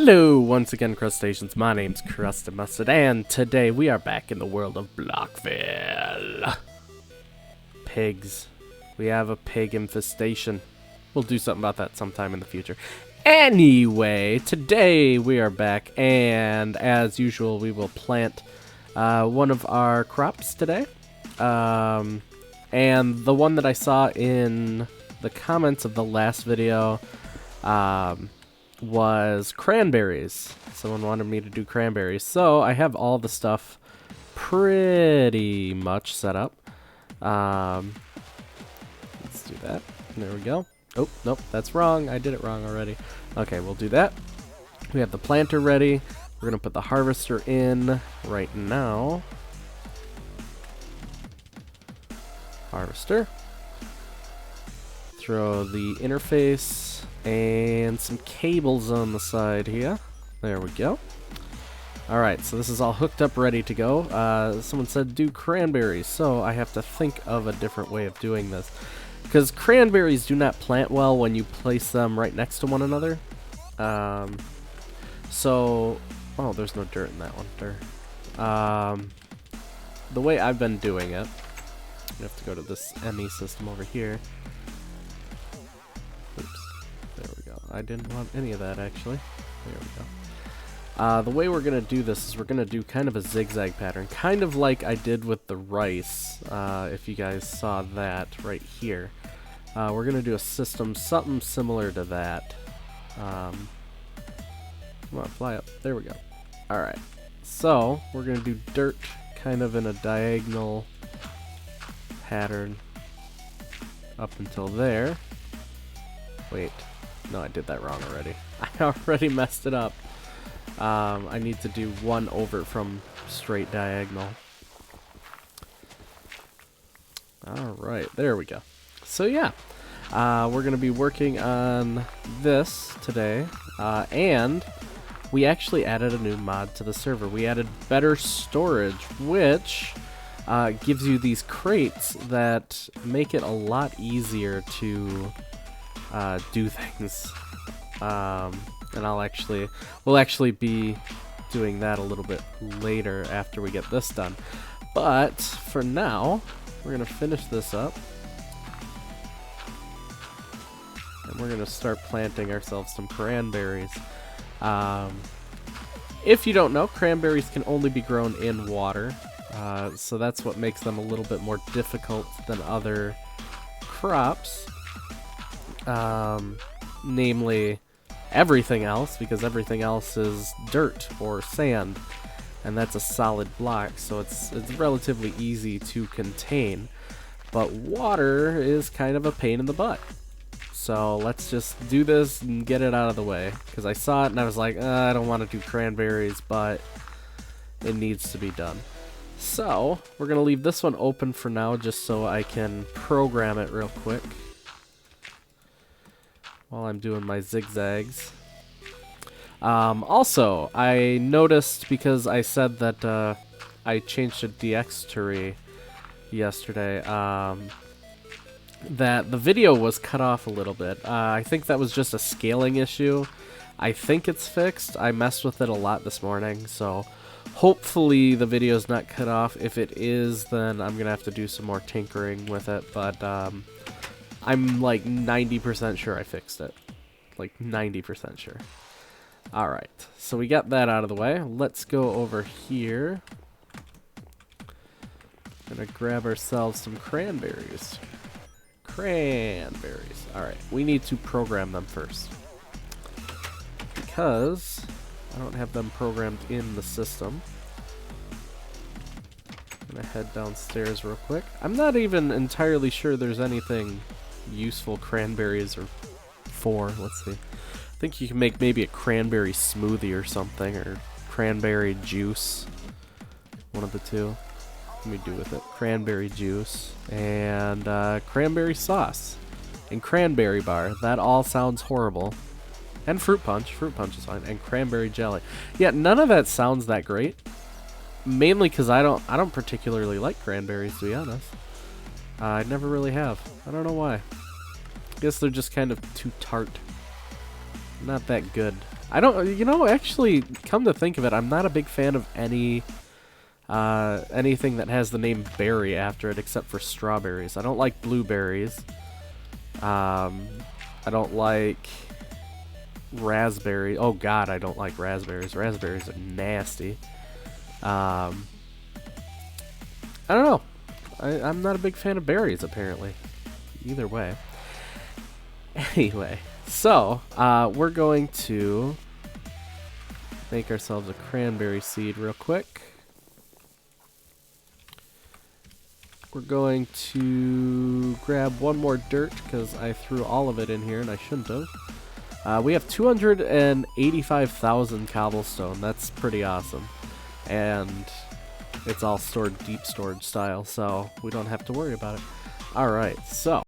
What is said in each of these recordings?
Hello once again, crustaceans. My name's Crusted Mustard, and today we are back in the world of Blockville. Pigs. We have a pig infestation. We'll do something about that sometime in the future. Anyway, today we are back, and as usual, we will plant one of our crops today. And the one that I saw in the comments of the last video was cranberries. Someone wanted me to do cranberries, so I have all the stuff pretty much set up. Let's do that. There we go. Oh, nope, that's wrong. I did it wrong already. Okay, we'll do that. We have the planter ready. We're gonna put the harvester in right now. Harvester. Throw the interface and some cables on the side here. There we go. Alright, so this is all hooked up, ready to go. Someone said do cranberries, so I have to think of a different way of doing this. Because cranberries do not plant well when you place them right next to one another. Oh, there's no dirt in that one. The way I've been doing it, we have to go to this ME system over here. Oops, there we go. I didn't want any of that, actually. There we go. The way we're going to do this is we're going to do kind of a zigzag pattern, kind of like I did with the rice, if you guys saw that right here. We're going to do a system, something similar to that. Come on, fly up. There we go. Alright, so we're going to do dirt kind of in a diagonal pattern up until there. Wait, no, I did that wrong already. I already messed it up. I need to do one over from straight diagonal. Alright, there we go. So yeah, we're going to be working on this today, and we actually added a new mod to the server. We added better storage, which gives you these crates that make it a lot easier to do things. And we'll actually be doing that a little bit later after we get this done. But for now, we're gonna finish this up, and we're gonna start planting ourselves some cranberries. If you don't know, cranberries can only be grown in water, so that's what makes them a little bit more difficult than other crops. Namely everything else, because everything else is dirt or sand, and that's a solid block, so it's relatively easy to contain. But water is kind of a pain in the butt. So let's just do this and get it out of the way, because I saw it and I was like, I don't want to do cranberries, but it needs to be done. So we're going to leave this one open for now just so I can program it real quick while I'm doing my zigzags. Also, I noticed, because I said that I changed to DX tree yesterday, that the video was cut off a little bit. I think that was just a scaling issue. I think it's fixed. I messed with it a lot this morning, so hopefully the video's not cut off. If it is, then I'm gonna have to do some more tinkering with it, but I'm like 90% sure I fixed it. Like 90% sure. Alright, so we got that out of the way. Let's go over here. Gonna grab ourselves some cranberries. Cranberries. Alright, we need to program them first, because I don't have them programmed in the system. I'm gonna head downstairs real quick. I'm not even entirely sure there's anything useful cranberries are for. Let's see. I think you can make maybe a cranberry smoothie or something, or cranberry juice. One of the two. What can we do with it? Cranberry juice and cranberry sauce and cranberry bar. That all sounds horrible. And fruit punch. Fruit punch is fine. And cranberry jelly. Yeah, none of that sounds that great. Mainly because I don't particularly like cranberries, to be honest. I never really have. I don't know why. I guess they're just kind of too tart. Not that good. I don't, you know, actually, come to think of it, I'm not a big fan of anything that has the name berry after it except for strawberries. I don't like blueberries. I don't like raspberry. Oh god, I don't like raspberries. Raspberries are nasty. I don't know. I'm not a big fan of berries, apparently. Either way. Anyway, so, we're going to make ourselves a cranberry seed real quick. We're going to grab one more dirt, because I threw all of it in here, and I shouldn't have. We have 285,000 cobblestone. That's pretty awesome. And it's all stored deep storage style, so we don't have to worry about it. Alright, so.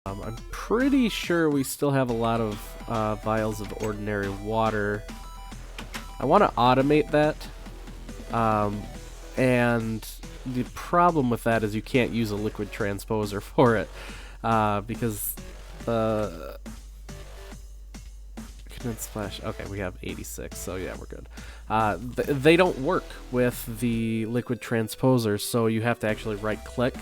I'm pretty sure we still have a lot of vials of ordinary water. I want to automate that. And the problem with that is you can't use a liquid transposer for it. Because condensed flash. Okay, we have 86, so yeah, we're good. They don't work with the liquid transposers, so you have to actually right-click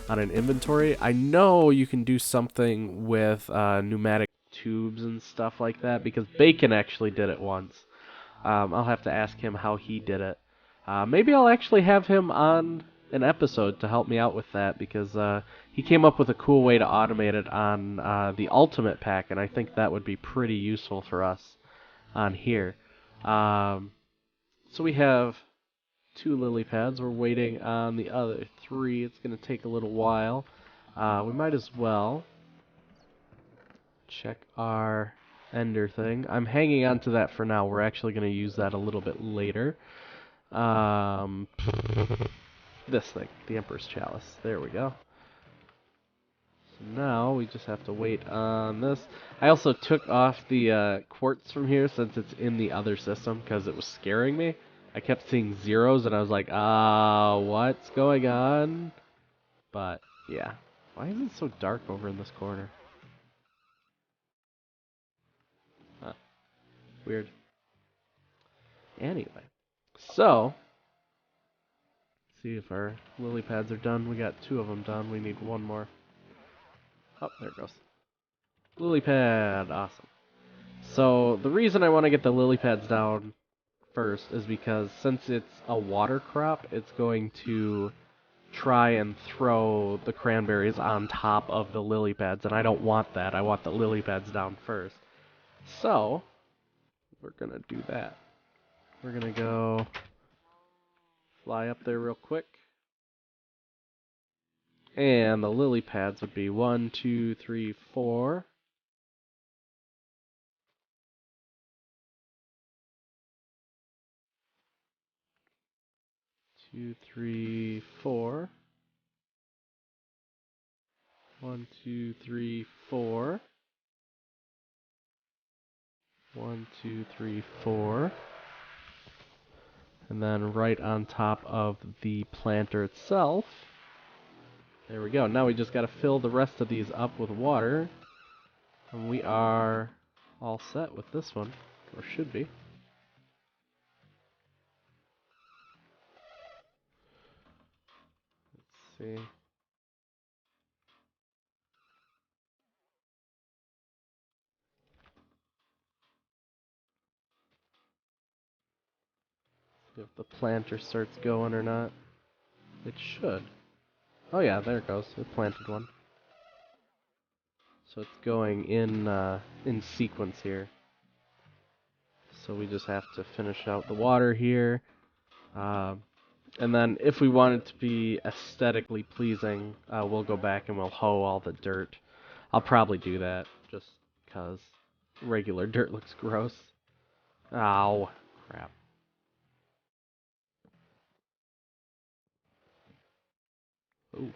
on an inventory. I know you can do something with pneumatic tubes and stuff like that, because Bacon actually did it once. I'll have to ask him how he did it. Maybe I'll actually have him on an episode to help me out with that, because he came up with a cool way to automate it on the Ultimate Pack, and I think that would be pretty useful for us on here. So we have 2 lily pads. We're waiting on the other 3. It's going to take a little while. We might as well check our ender thing. I'm hanging on to that for now. We're actually going to use that a little bit later. This thing, the Emperor's Chalice. There we go. So now we just have to wait on this. I also took off the quartz from here since it's in the other system because it was scaring me. I kept seeing zeros and I was like, what's going on? But yeah. Why is it so dark over in this corner? Huh. Weird. Anyway. So, see if our lily pads are done. We got 2 of them done. We need 1 more. Oh, there it goes. Lily pad. Awesome. So, the reason I want to get the lily pads down first is because since it's a water crop, it's going to try and throw the cranberries on top of the lily pads, and I don't want that. I want the lily pads down first. So, we're going to do that. We're going to go fly up there real quick. And the lily pads would be 1, 2, 3, 4. 2, 3, 4. 1, 2, 3, 4. 1, 2, 3, 4. And then right on top of the planter itself. There we go. Now we just got to fill the rest of these up with water. And we are all set with this one. Or should be. Let's see. See if the planter starts going or not. It should. Oh yeah, there it goes. It planted one. So it's going in sequence here. So we just have to finish out the water here. And then if we want it to be aesthetically pleasing, we'll go back and we'll hoe all the dirt. I'll probably do that just because regular dirt looks gross. Ow. Crap. Ooh.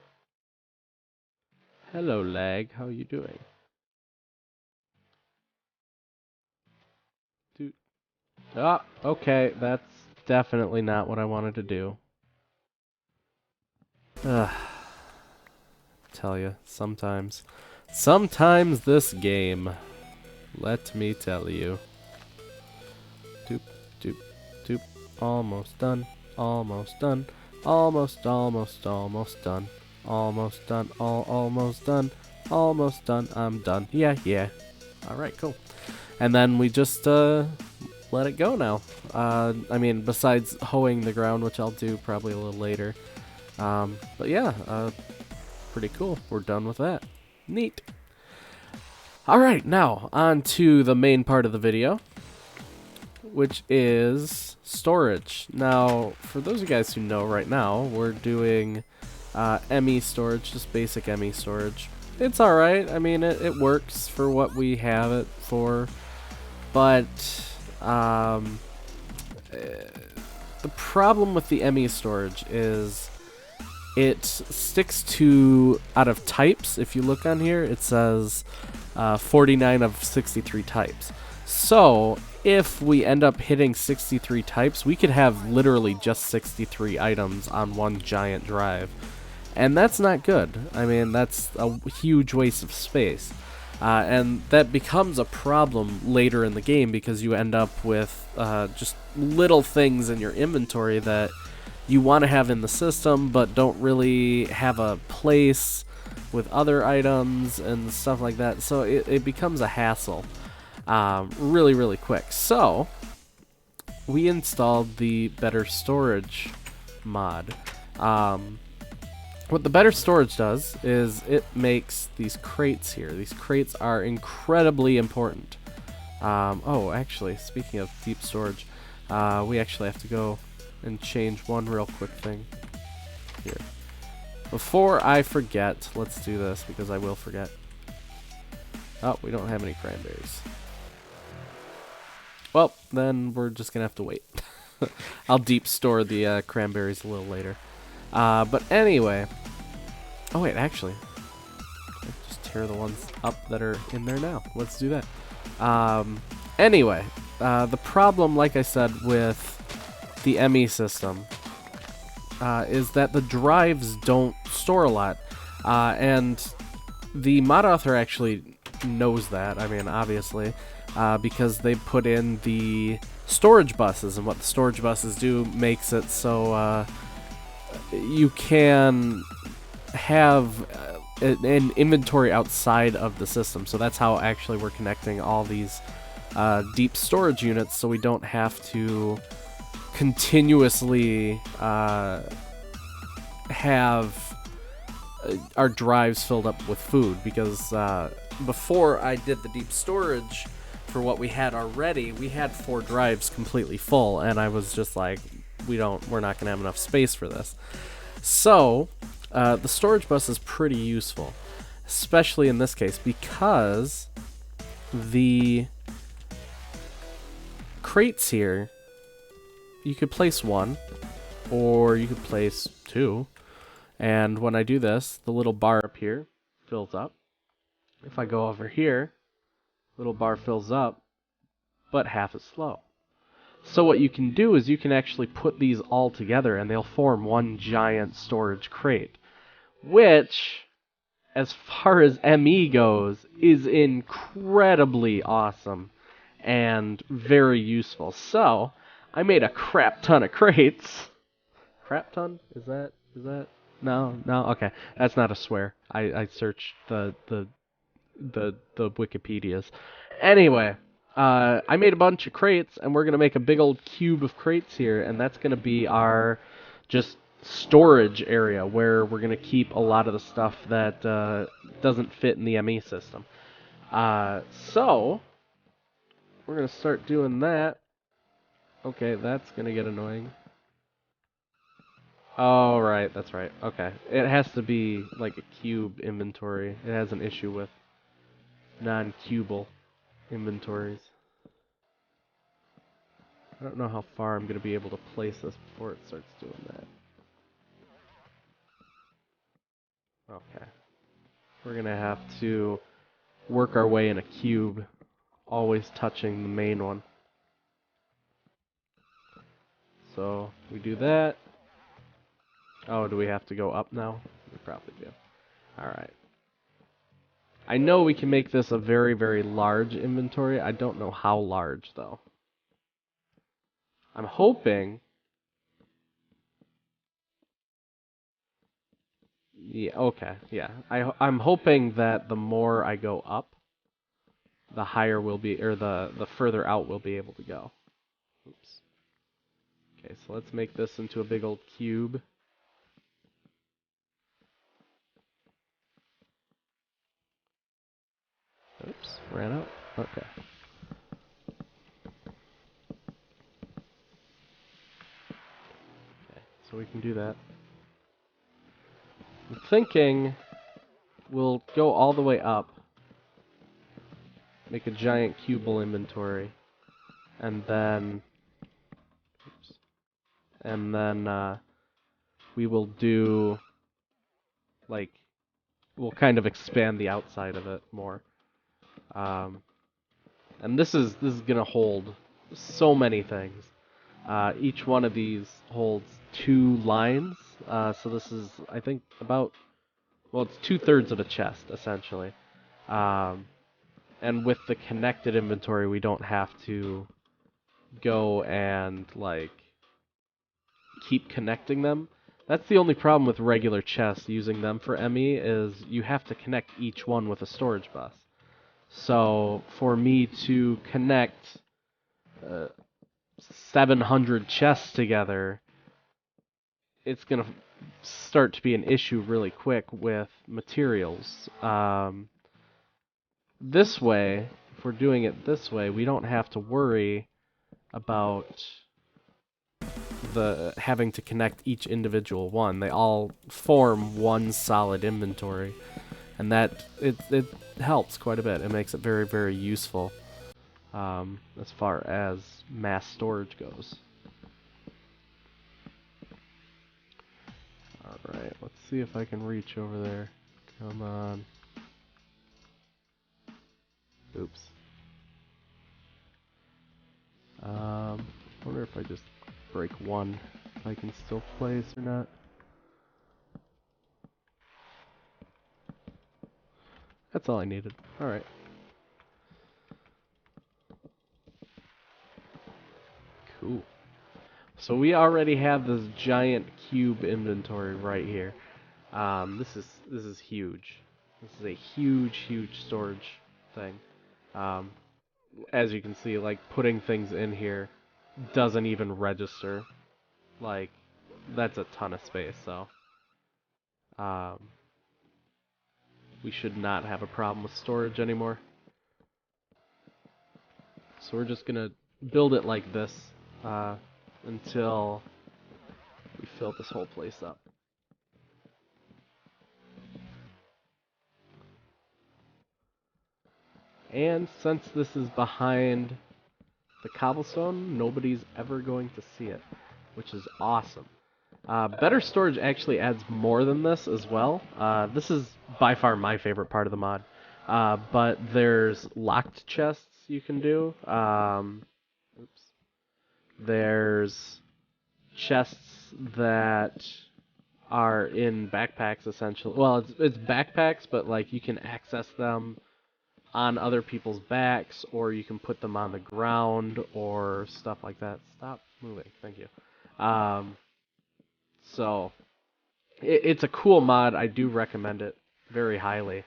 Hello, lag. How are you doing? Dude. Ah, okay. That's definitely not what I wanted to do. Ugh. Tell you, sometimes this game, let me tell you. Doop, doop, doop. Almost done. Almost done. Almost done. Almost done. Almost done. Almost done. I'm done. Yeah, yeah. Alright, cool. And then we just, let it go now. I mean, besides hoeing the ground, which I'll do probably a little later. But yeah, pretty cool. We're done with that. Neat. Alright, now, on to the main part of the video, which is storage. Now, for those of you guys who know right now, we're doing ME storage, just basic ME storage. It's alright. I mean, it works for what we have it for, but the problem with the ME storage is it sticks to, out of types, if you look on here, it says 49 of 63 types. So, if we end up hitting 63 types, we could have literally just 63 items on one giant drive. And that's not good. I mean, that's a huge waste of space. And that becomes a problem later in the game because you end up with just little things in your inventory that you want to have in the system but don't really have a place with other items and stuff like that. So it becomes a hassle really, really quick. So we installed the Better Storage mod. What the Better Storage does is it makes these crates here. These crates are incredibly important. Oh, actually, speaking of deep storage, we actually have to go and change one real quick thing here. Before I forget, let's do this because I will forget. Oh, we don't have any cranberries. Well, then we're just gonna have to wait. I'll deep store the cranberries a little later. But anyway. Oh wait, actually, let's just tear the ones up that are in there now. Let's do that. Anyway, the problem, like I said, with the ME system is that the drives don't store a lot, and the mod author actually knows that. I mean, obviously, because they put in the storage buses, and what the storage buses do makes it so you can have an inventory outside of the system. So that's how actually we're connecting all these deep storage units, so we don't have to continuously have our drives filled up with food, because before I did the deep storage for what we had already, we had 4 drives completely full, and I was just like, we're not gonna have enough space for this. So the storage bus is pretty useful, especially in this case, because the crates here, you could place 1, or you could place 2, and when I do this, the little bar up here fills up. If I go over here, little bar fills up, but half as slow. So what you can do is you can actually put these all together and they'll form one giant storage crate, which, as far as ME goes, is incredibly awesome and very useful. So I made a crap ton of crates. Crap ton? Is that? No, okay. That's not a swear. I searched the Wikipedias. Anyway, I made a bunch of crates, and we're gonna make a big old cube of crates here, and that's gonna be our just storage area where we're gonna keep a lot of the stuff that doesn't fit in the ME system. So we're gonna start doing that. Okay, that's gonna get annoying. Oh, right, that's right. Okay. It has to be like a cube inventory. It has an issue with non-cubal inventories. I don't know how far I'm going to be able to place this before it starts doing that. Okay. We're going to have to work our way in a cube, always touching the main one. So we do that. Oh, do we have to go up now? We probably do. Alright. I know we can make this a very, very large inventory. I don't know how large, though. I'm hoping... Yeah, okay, yeah. I'm hoping that the more I go up, the higher we'll be, or the further out we'll be able to go. Oops. Okay, so let's make this into a big old cube. Oops, ran out. Okay. Okay, so we can do that. I'm thinking we'll go all the way up, make a giant cubal inventory, and then, oops, and then we will do, like, we'll kind of expand the outside of it more. And this is gonna hold so many things. Each one of these holds 2 lines. So this is, I think, about, well, it's 2/3 of a chest essentially. And with the connected inventory, we don't have to go and like keep connecting them. That's the only problem with regular chests using them for ME is you have to connect each one with a storage bus. So for me to connect 700 chests together, it's going to start to be an issue really quick with materials. This way, if we're doing it this way, we don't have to worry about the having to connect each individual one. They all form one solid inventory, and that it helps quite a bit. It makes it very, very useful as far as mass storage goes. Alright, let's see if I can reach over there. Come on. Oops. Wonder if I just break one, if I can still place or not. That's all I needed. Alright. Cool. So we already have this giant cube inventory right here. This is huge. This is a huge, huge storage thing. As you can see, like, putting things in here doesn't even register. Like, that's a ton of space, so we should not have a problem with storage anymore. So we're just gonna build it like this until we fill this whole place up. And since this is behind the cobblestone, nobody's ever going to see it, which is awesome. Better storage actually adds more than this as well. This is by far my favorite part of the mod. But there's locked chests you can do. Oops. There's chests that are in backpacks essentially. Well, it's backpacks, but like you can access them on other people's backs, or you can put them on the ground or stuff like that. Stop moving, thank you. So it's a cool mod. I do recommend it very highly.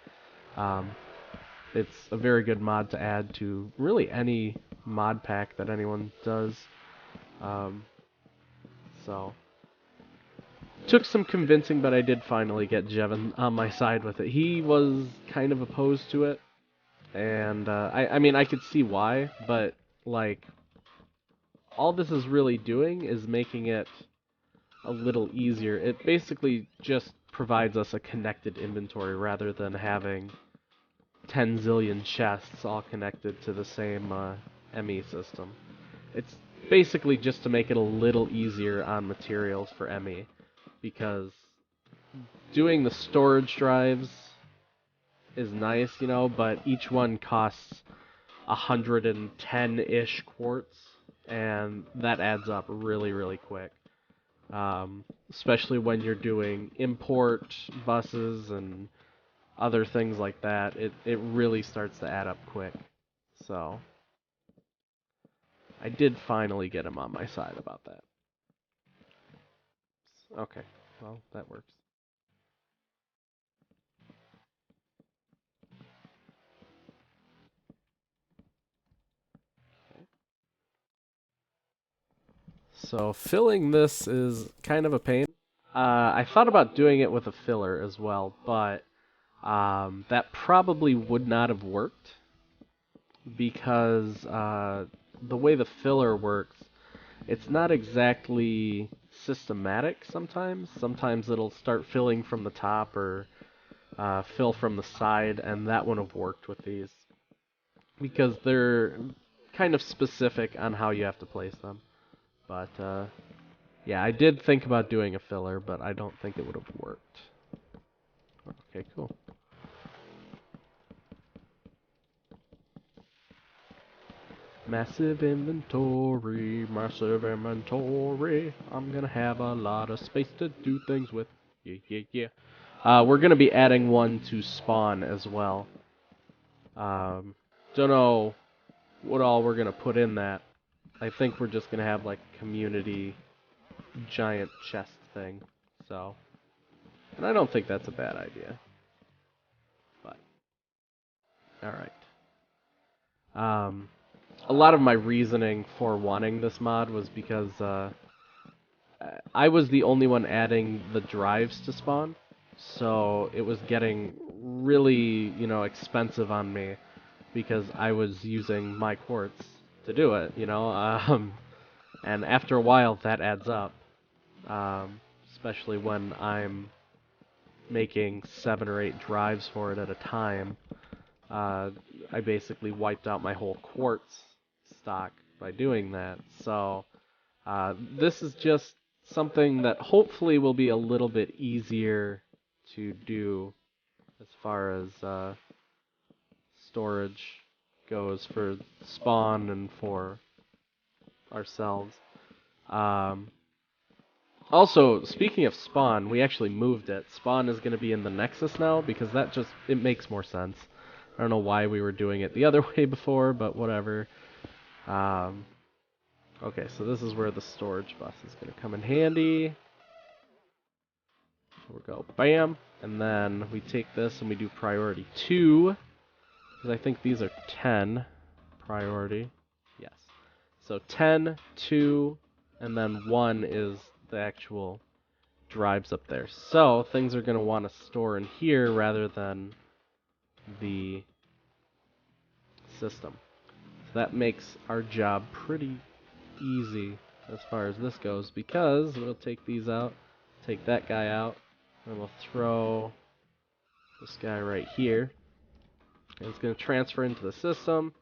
It's a very good mod to add to really any mod pack that anyone does. So took some convincing, but I did finally get Jevin on my side with it. He was kind of opposed to it, and I mean, I could see why, but like, all this is really doing is making it a little easier. It basically just provides us a connected inventory rather than having 10 zillion chests all connected to the same ME system. basically just to make it a little easier on materials for ME, because doing the storage drives is nice, you know, but each one costs 110-ish quartz, and that adds up really, really quick. Especially when you're doing import buses and other things like that, it really starts to add up quick. So, I did finally get him on my side about that. Okay, well, that works. So, filling this is kind of a pain. I thought about doing it with a filler as well, but that probably would not have worked because the way the filler works, it's not exactly systematic sometimes. Sometimes it'll start filling from the top or fill from the side, and that wouldn't have worked with these because they're kind of specific on how you have to place them. But yeah, I did think about doing a filler, but I don't think it would have worked. Okay, cool. Massive inventory, massive inventory. I'm gonna have a lot of space to do things with. Yeah, yeah, yeah. We're gonna be adding one to spawn as well. Don't know what all we're gonna put in that. I think we're just gonna have like community giant chest thing. So, and I don't think that's a bad idea. But, all right. A lot of my reasoning for wanting this mod was because I was the only one adding the drives to spawn, so it was getting really, you know, expensive on me because I was using my quartz to do it, you know, and after a while that adds up, especially when I'm making 7 or 8 drives for it at a time. I basically wiped out my whole quartz stock by doing that. So this is just something that hopefully will be a little bit easier to do as far as storage goes for spawn and for ourselves. Also, speaking of spawn, we actually moved it. Spawn is going to be in the Nexus now because it makes more sense. I don't know why we were doing it the other way before, but whatever. Okay, so this is where the storage bus is going to come in handy. We go bam, and then we take this and we do priority 2, because I think these are 10 priority. Yes. So 10, 2, and then 1 is the actual drives up there. So things are going to want to store in here rather than the system. So that makes our job pretty easy as far as this goes, because we'll take these out, take that guy out, and we'll throw this guy right here. And it's going to transfer into the system.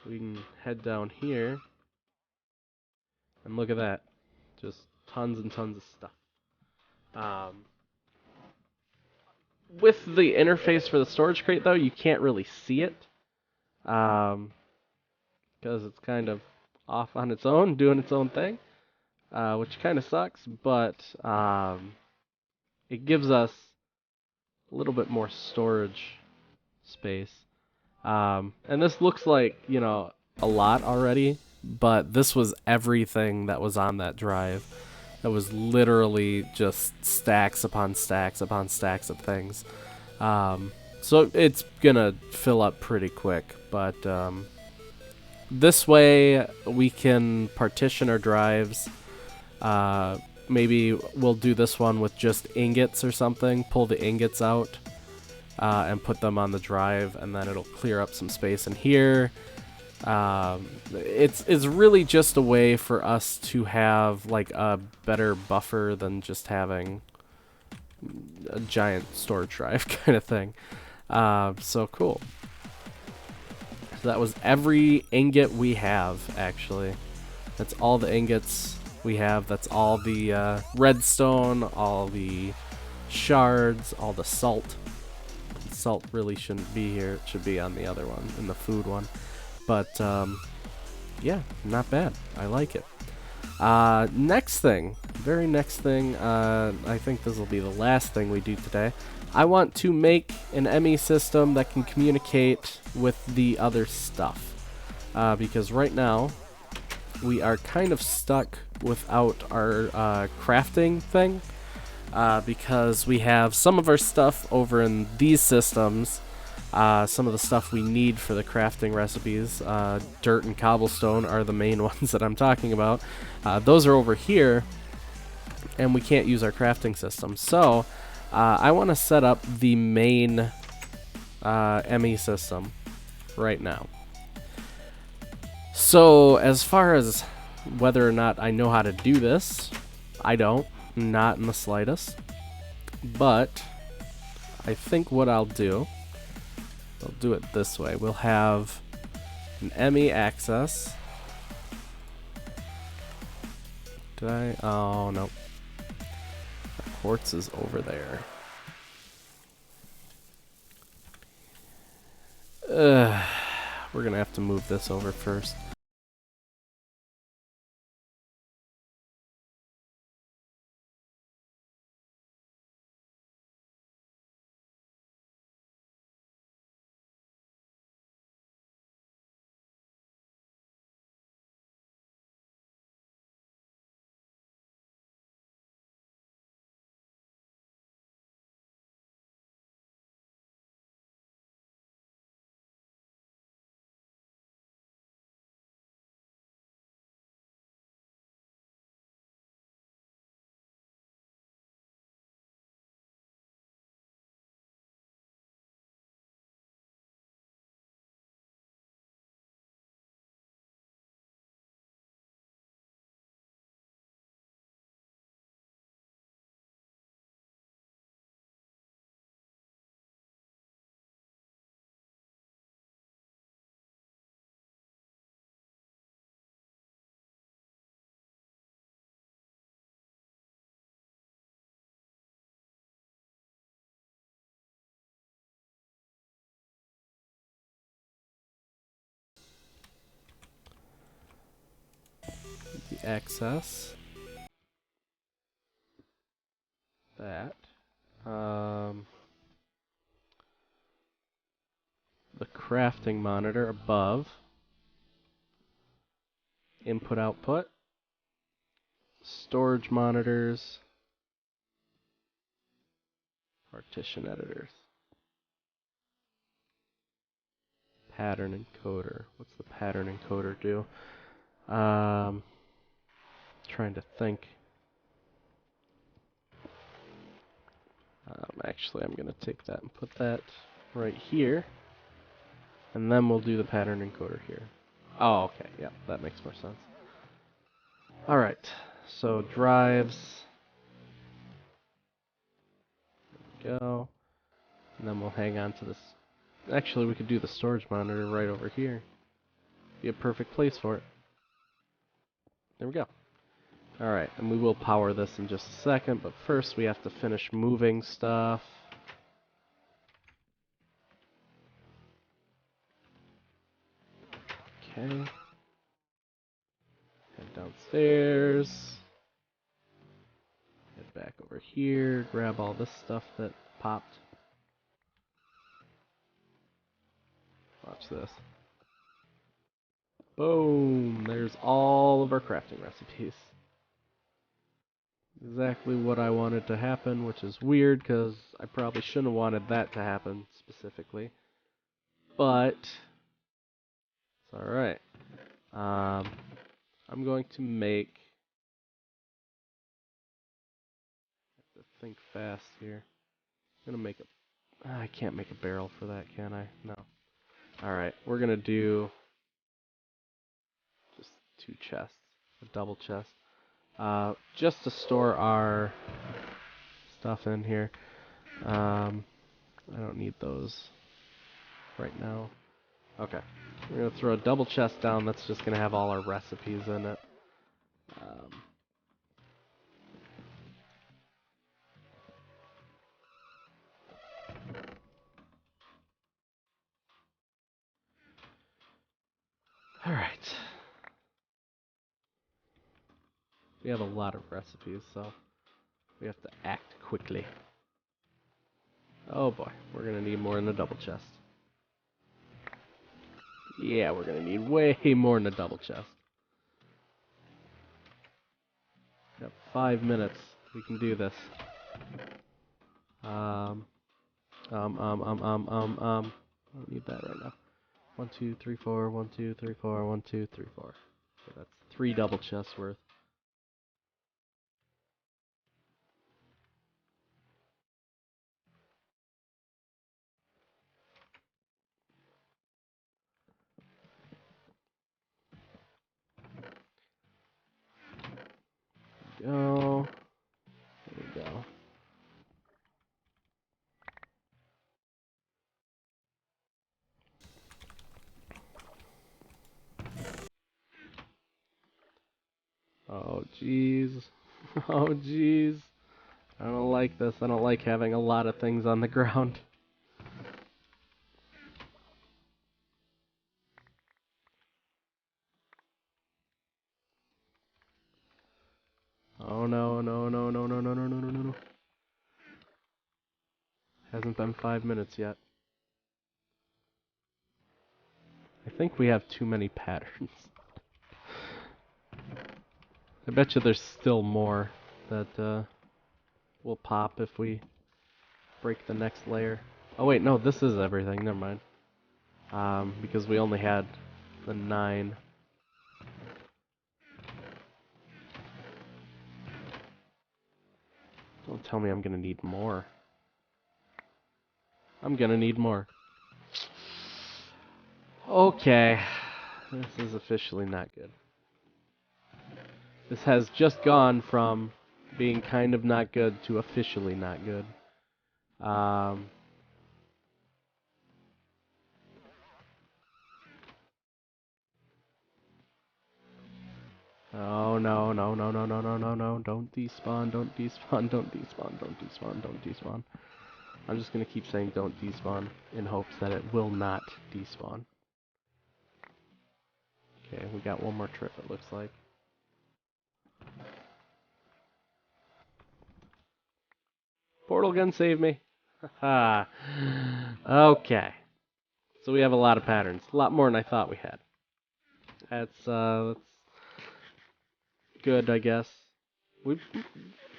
We can head down here, and look at that. Just tons and tons of stuff. With the interface for the storage crate, though, you can't really see it. Because it's kind of off on its own, doing its own thing. Which kind of sucks, but it gives us a little bit more storage space. And this looks like, you know, a lot already, but this was everything that was on that drive. It was literally just stacks upon stacks upon stacks of things. So it's gonna fill up pretty quick, but this way we can partition our drives. Maybe we'll do this one with just ingots or something, pull the ingots out and put them on the drive, and then it'll clear up some space in here. It's really just a way for us to have like a better buffer than just having a giant storage drive kind of thing. So cool. So that was every ingot we have, actually. That's all the ingots we have. That's all the redstone, all the shards, all the salt. Salt really shouldn't be here. It should be on the other one, in the food one. But yeah, not bad. I like it. Next thing, very next thing, I think this will be the last thing we do today. I want to make an ME system that can communicate with the other stuff. Because right now, we are kind of stuck without our crafting thing. Because we have some of our stuff over in these systems. Some of the stuff we need for the crafting recipes, dirt and cobblestone are the main ones that I'm talking about. Those are over here, and we can't use our crafting system. So, I want to set up the main ME system right now. So, as far as whether or not I know how to do this, I don't. Not in the slightest. But, I think what I'll do it this way. We'll have an ME access. Did I? Oh, no. Our quartz is over there. We're going to have to move this over first. The access. That. The crafting monitor above. Input output. Storage monitors. Partition editors. Pattern encoder. What's the pattern encoder do? Trying to think. Actually, I'm going to take that and put that right here. And then we'll do the pattern encoder here. Oh, okay. Yeah, that makes more sense. Alright. So, drives. There we go. And then we'll hang on to this. Actually, we could do the storage monitor right over here. Be a perfect place for it. There we go. Alright, and we will power this in just a second, but first we have to finish moving stuff. Okay. Head downstairs. Head back over here, grab all this stuff that popped. Watch this. Boom! There's all of our crafting recipes. Exactly what I wanted to happen, which is weird because I probably shouldn't have wanted that to happen specifically. But it's alright. I'm going to make. I have to think fast here. I'm gonna make a. I can't make a barrel for that, can I? No. Alright, we're gonna do just 2 chests, a double chest. Just to store our stuff in here. I don't need those right now. Okay. We're going to throw a double chest down that's just going to have all our recipes in it. We have a lot of recipes, so we have to act quickly. Oh boy, we're gonna need more than a double chest. Yeah, we're gonna need way more than a double chest. Got 5 minutes. We can do this. I don't need that right now. 1, 2, 3, 4. 1, 2, 3, 4. 1, 2, 3, 4. So that's 3 double chests worth. Go. There we go. Oh jeez. Oh jeez. I don't like this. I don't like having a lot of things on the ground. Oh no, no, no, no, no, no, no, no, no, no. Hasn't been 5 minutes yet. I think we have too many patterns. I bet you there's still more that will pop if we break the next layer. Oh wait, no, this is everything. Never mind. Because we only had the 9. Don't tell me I'm gonna need more. I'm gonna need more. Okay. This is officially not good. This has just gone from being kind of not good to officially not good. Oh no, no, no, no, no, no, no, no. Don't despawn, don't despawn, don't despawn, don't despawn, don't despawn. I'm just gonna keep saying don't despawn in hopes that it will not despawn. Okay, we got one more trip, it looks like. Portal gun save me. Haha. Okay. So we have a lot of patterns. A lot more than I thought we had. That's good, I guess.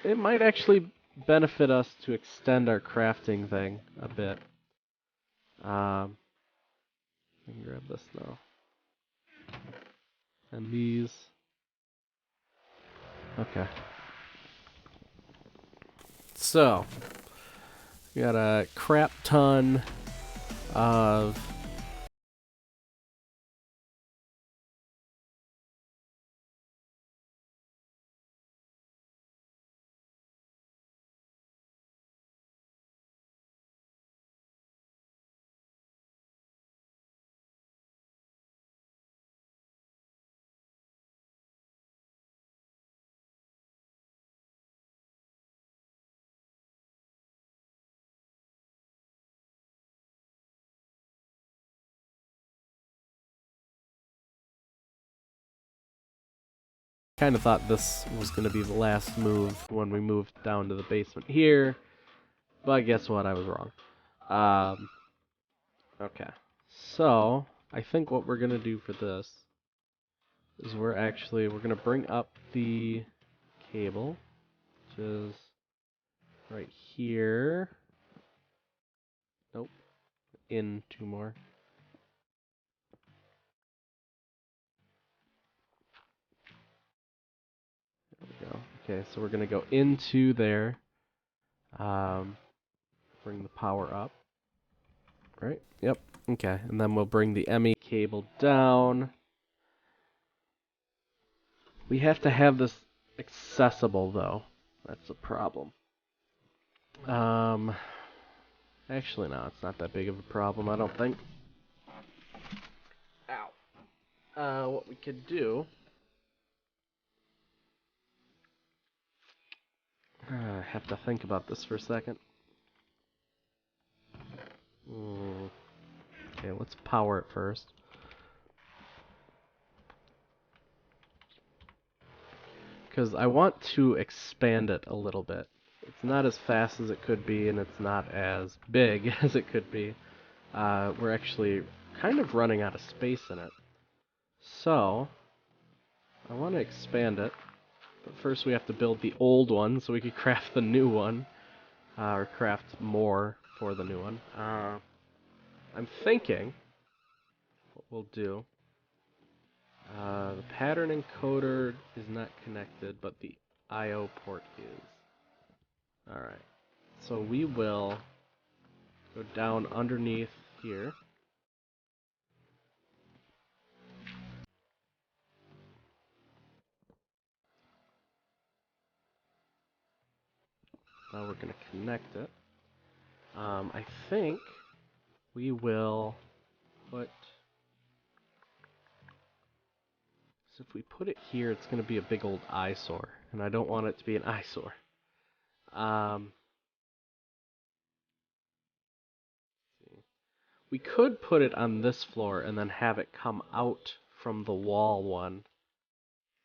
It might actually benefit us to extend our crafting thing a bit. I can grab this now. And these. Okay. So, we got a crap ton of kind of thought this was going to be the last move when we moved down to the basement here, but guess what? I was wrong. Okay, so I think what we're going to do for this is we're going to bring up the cable, which is right here. Nope, in 2 more. There we go. Okay, so we're going to go into there, bring the power up. Right? Yep. Okay, and then we'll bring the ME cable down. We have to have this accessible, though. That's a problem. Actually, no, it's not that big of a problem, I don't think. Ow. What we could do... I have to think about this for a second. Okay, let's power it first. because I want to expand it a little bit. It's not as fast as it could be, and it's not as big as it could be. We're actually kind of running out of space in it. So, I want to expand it, but first we have to build the old one so we can craft the new one, or craft more for the new one. I'm thinking what we'll do. The pattern encoder is not connected, but the I/O port is. Alright, so we will go down underneath here. Now we're going to connect it. I think we will put... So if we put it here, it's going to be a big old eyesore, and I don't want it to be an eyesore. We could put it on this floor and then have it come out from the wall one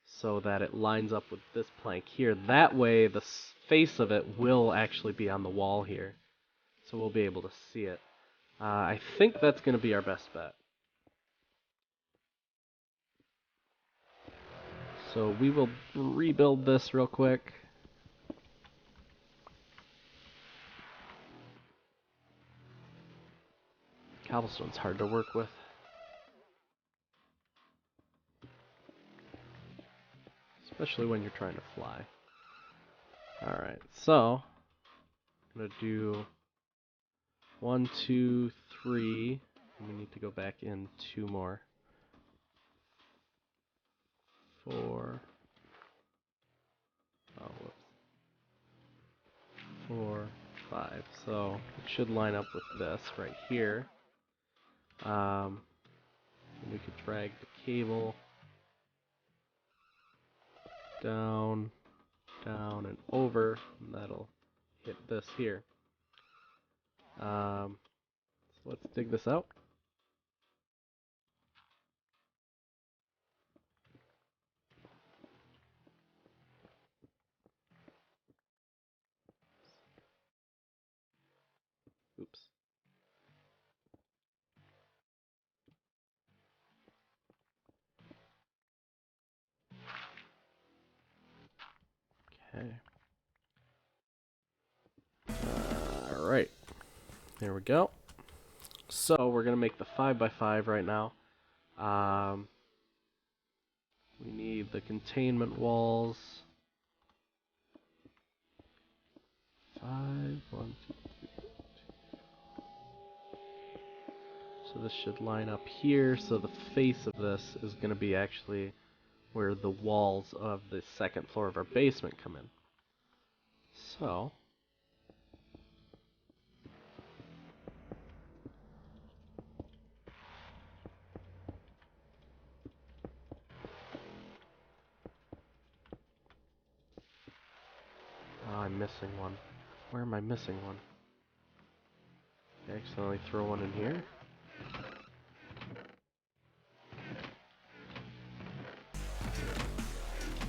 so that it lines up with this plank here. That way the face of it will actually be on the wall here, so we'll be able to see it. I think that's going to be our best bet. So we will rebuild this real quick. Cobblestone's hard to work with. Especially when you're trying to fly. Alright, so I'm going to do 1, 2, 3. And we need to go back in 2 more. 4. Oh, whoops. 4, 5. So it should line up with this right here. We could drag the cable down, down, and over, and that'll hit this here. So let's dig this out. Oops. Okay. Alright. There we go. So we're going to make the 5x5 right now. We need the containment walls. 5, 1, 2. So this should line up here, so the face of this is going to be actually where the walls of the second floor of our basement come in. So, oh, I'm missing one. Where am I missing one? I accidentally throw one in here.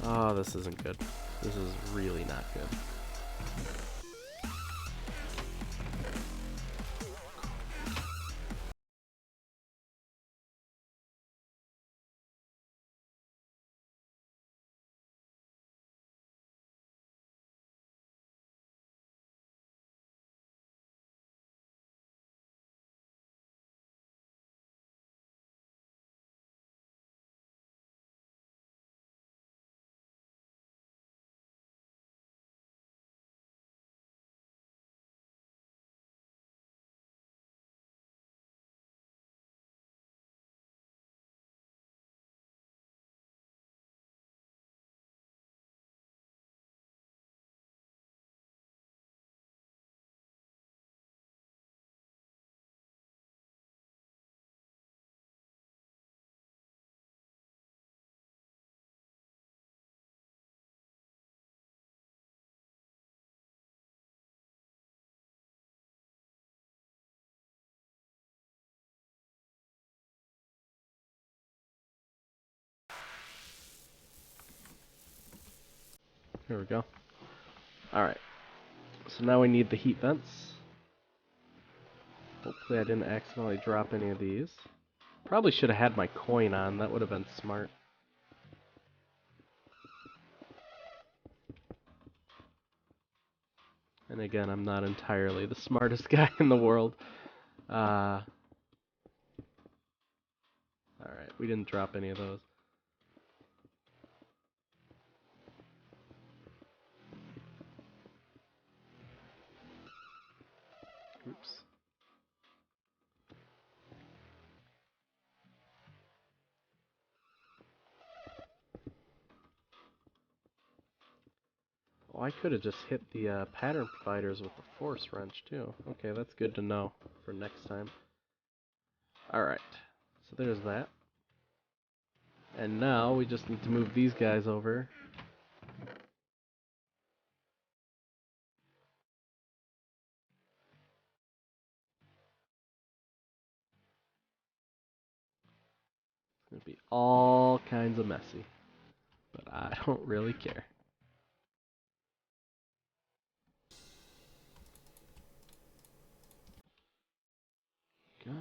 Oh, this isn't good. This is really not good. Here we go. Alright, so now we need the heat vents. Hopefully I didn't accidentally drop any of these. Probably should have had my coin on, that would have been smart. And again, I'm not entirely the smartest guy in the world. Alright, we didn't drop any of those. Oops. Oh, I could have just hit the pattern providers with the force wrench too. Okay, that's good to know for next time. Alright, so there's that. And now we just need to move these guys over. It's going to be all kinds of messy, but I don't really care. Go.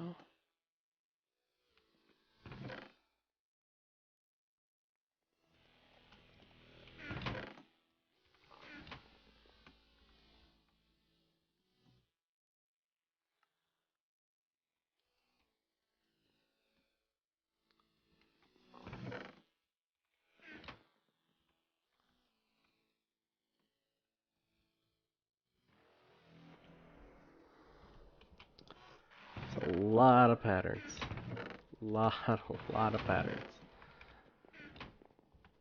It's a lot of patterns. A lot of patterns.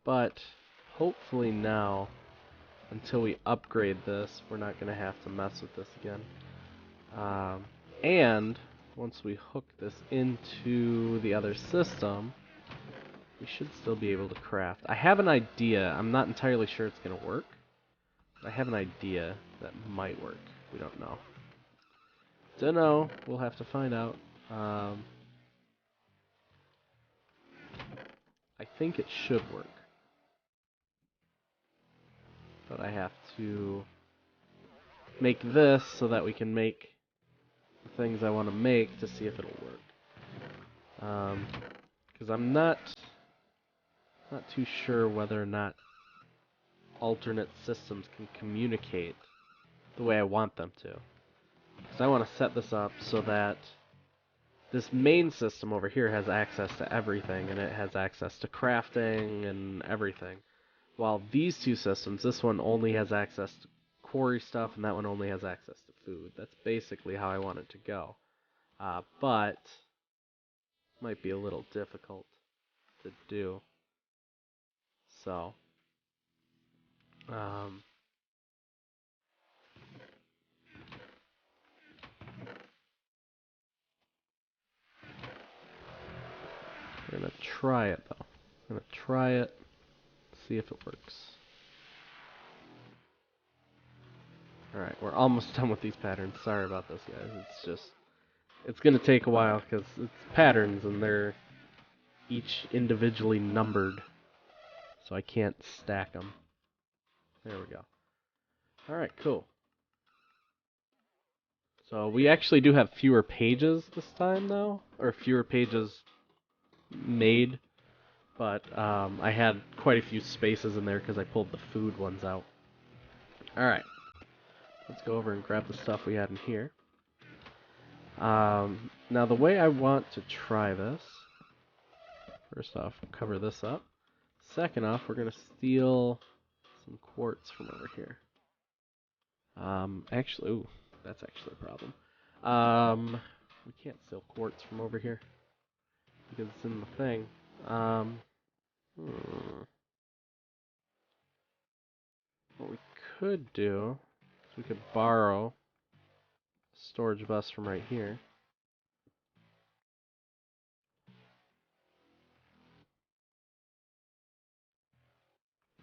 But hopefully now, until we upgrade this, we're not going to have to mess with this again. And once we hook this into the other system, we should still be able to craft. I have an idea. I'm not entirely sure it's going to work. But I have an idea that might work. We don't know. Don't know. We'll have to find out. I think it should work. But I have to make this so that we can make the things I want to make to see if it'll work. Because I'm not too sure whether or not alternate systems can communicate the way I want them to. Because I want to set this up so that this main system over here has access to everything, and it has access to crafting and everything. While these two systems, this one only has access to quarry stuff, and that one only has access to food. That's basically how I want it to go. But might be a little difficult to do. So, we're gonna try it though. I'm gonna try it, see if it works. Alright, we're almost done with these patterns. Sorry about this, guys. It's gonna take a while because it's patterns and they're each individually numbered, so I can't stack them. There we go. Alright, cool. So we actually do have fewer pages this time, though, or fewer pages made, but I had quite a few spaces in there because I pulled the food ones out. Alright, let's go over and grab the stuff we had in here. Now the way I want to try this, first off, we'll cover this up. Second off, we're going to steal some quartz from over here. Actually, ooh, that's actually a problem. We can't steal quartz from over here because it's in the thing. What we could do is we could borrow a storage bus from right here.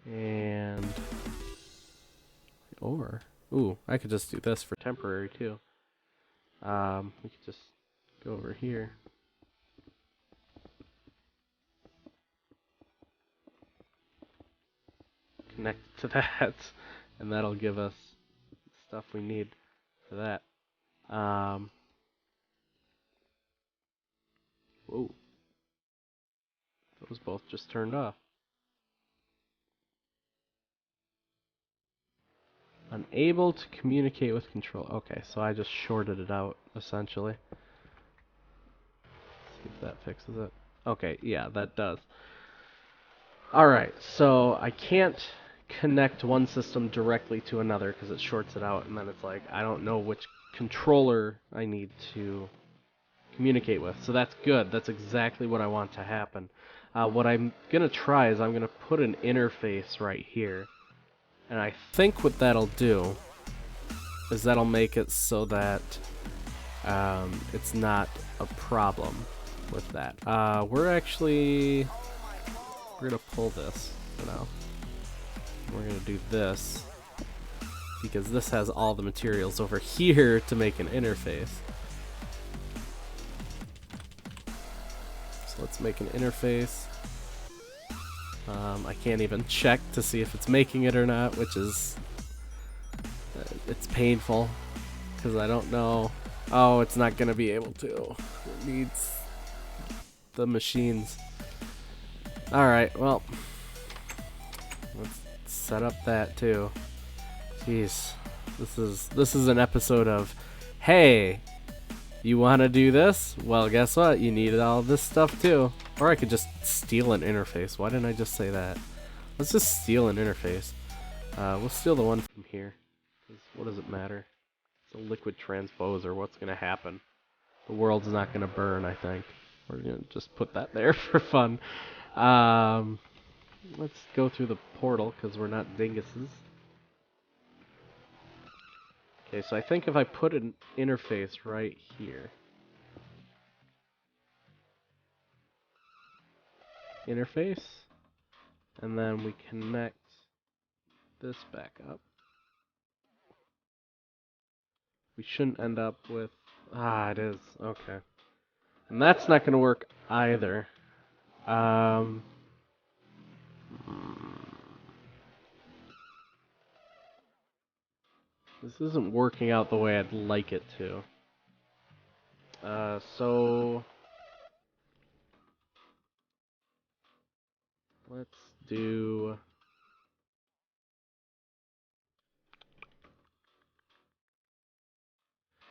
And or ooh, I could just do this for temporary too. We could just go over here. connect to that, and that'll give us stuff we need for that. Whoa. Those both just turned off. Unable to communicate with control. Okay, so I just shorted it out, essentially. See if that fixes it. Okay, yeah, that does. Alright, so I can't connect one system directly to another because it shorts it out, and then it's like, I don't know which controller I need to communicate with. So that's good. That's exactly what I want to happen. What I'm going to try is I'm going to put an interface right here. And I think what that'll do is that'll make it so that it's not a problem with that. We're going to pull this for now. We're going to do this because this has all the materials over here to make an interface. So let's make an interface. I can't even check to see if it's making it or not, which is it's painful because I don't know. Oh, it's not gonna be able to. It needs the machines. Alright, well, let's set up that too. Jeez, this is an episode of, hey, you want to do this? Well, guess what? You need all this stuff too. Or I could just steal an interface. Why didn't I just say that? Let's just steal an interface. We'll steal the one from here. What does it matter? It's a liquid transposer. What's going to happen? The world's not going to burn, I think. We're going to just put that there for fun. Let's go through the portal because we're not dinguses. Okay, so I think if I put an interface right here. Interface. And then we connect this back up. We shouldn't end up with... it is. Okay. And that's not going to work either. This isn't working out the way I'd like it to. So... let's do...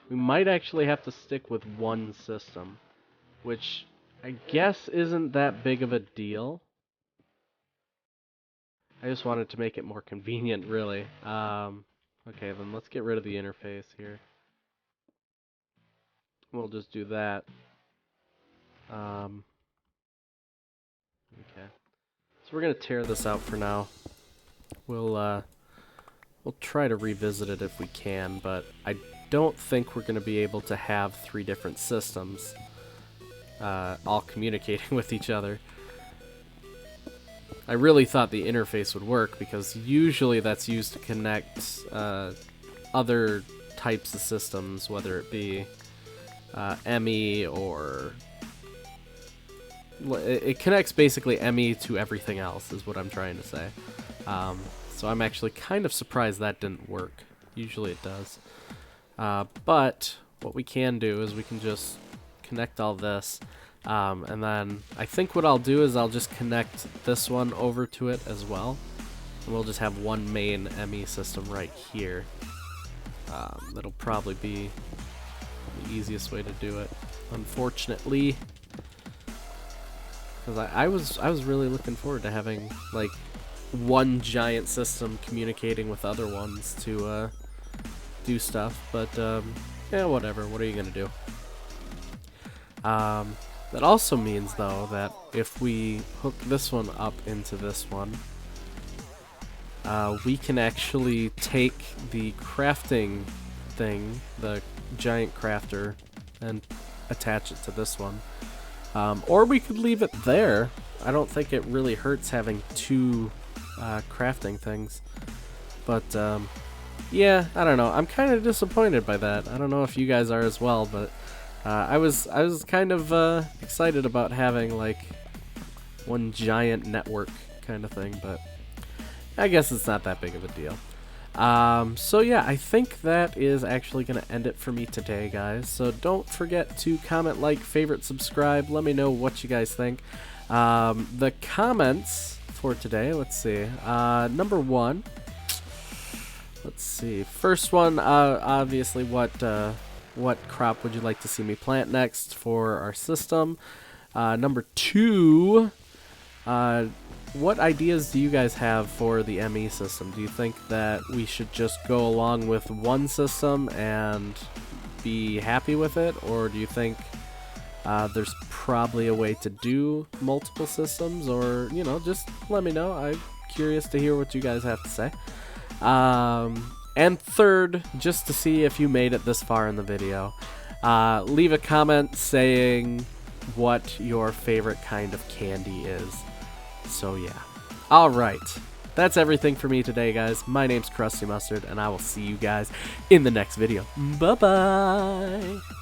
we might actually have to stick with one system, which I guess isn't that big of a deal. I just wanted to make it more convenient, really. Okay, then let's get rid of the interface here. We'll just do that. Okay. So we're gonna tear this out for now. We'll try to revisit it if we can, but I don't think we're gonna be able to have 3 different systems all communicating with each other. I really thought the interface would work because usually that's used to connect other types of systems, whether it be ME or... it connects basically ME to everything else is what I'm trying to say. So I'm actually kind of surprised that didn't work. Usually it does. But what we can do is we can just connect all this. And then I think what I'll do is I'll just connect this one over to it as well. And we'll just have one main ME system right here. That'll probably be the easiest way to do it, unfortunately. Because I was really looking forward to having like one giant system communicating with other ones to do stuff, but yeah, whatever. What are you gonna do? That also means, though, that if we hook this one up into this one, we can actually take the crafting thing, the giant crafter, and attach it to this one. Or we could leave it there. I don't think it really hurts having 2 crafting things. But, yeah, I don't know. I'm kind of disappointed by that. I don't know if you guys are as well, but... I was kind of excited about having like one giant network kind of thing, but I guess it's not that big of a deal. So yeah, I think that is actually going to end it for me today, guys. So don't forget to comment, like, favorite, subscribe. Let me know what you guys think. The comments for today, let's see. Number 1. Let's see. First one, obviously, what crop would you like to see me plant next for our system? Number 2, what ideas do you guys have for the ME system? Do you think that we should just go along with one system and be happy with it? Or do you think there's probably a way to do multiple systems? Or, you know, just let me know. I'm curious to hear what you guys have to say. And third, just to see if you made it this far in the video, leave a comment saying what your favorite kind of candy is. So yeah. Alright. That's everything for me today, guys. My name's Krusty Mustard, and I will see you guys in the next video. Bye-bye!